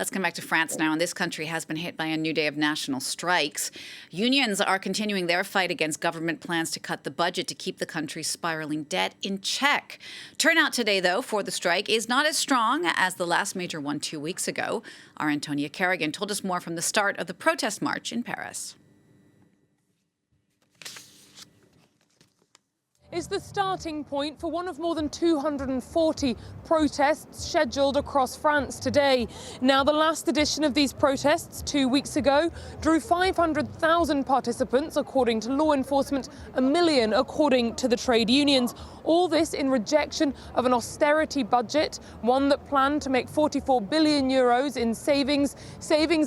Let's come back to France now. And this country has been hit by a new day of national strikes. Unions are continuing their fight against government plans to cut the budget to keep the country's spiraling debt in check. Turnout today, though, for the strike is not as strong as the last major one 2 weeks ago. Our Antonia Kerrigan told us more from the start of the protest march in Paris. Is the starting point for one of more than 240 protests scheduled across France today. Now, the last edition of these protests 2 weeks ago drew 500,000 participants, according to law enforcement, 1 million according to the trade unions. All this in rejection of an austerity budget, one that planned to make 44 billion euros in savings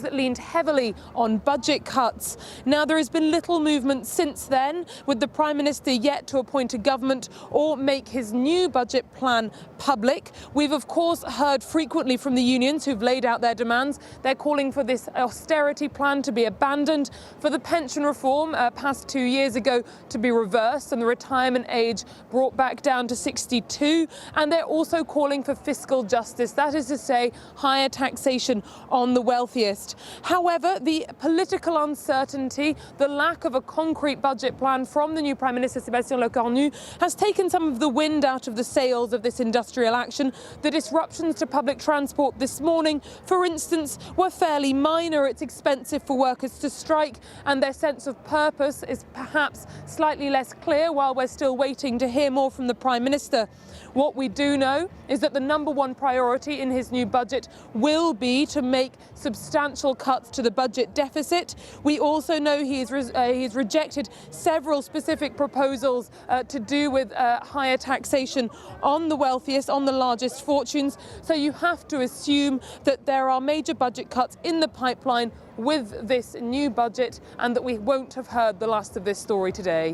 that leaned heavily on budget cuts. Now, there has been little movement since then, with the Prime Minister yet to appoint a government or make his new budget plan public. We've, of course, heard frequently from the unions who've laid out their demands. They're calling for this austerity plan to be abandoned, for the pension reform passed 2 years ago to be reversed and the retirement age brought back down to 62. And they're also calling for fiscal justice, that is to say, higher taxation on the wealthiest. However, the political uncertainty, the lack of a concrete budget plan from the new Prime Minister, Sébastien Lecornu, has taken some of the wind out of the sails of this industrial action. The disruptions to public transport this morning, for instance, were fairly minor. It's expensive for workers to strike, and their sense of purpose is perhaps slightly less clear while we're still waiting to hear more from the Prime Minister. What we do know is that the #1 priority in his new budget will be to make substantial cuts to the budget deficit. We also know he's rejected several specific proposals to do with higher taxation on the wealthiest, on the largest fortunes. So you have to assume that there are major budget cuts in the pipeline with this new budget, and that we won't have heard the last of this story today.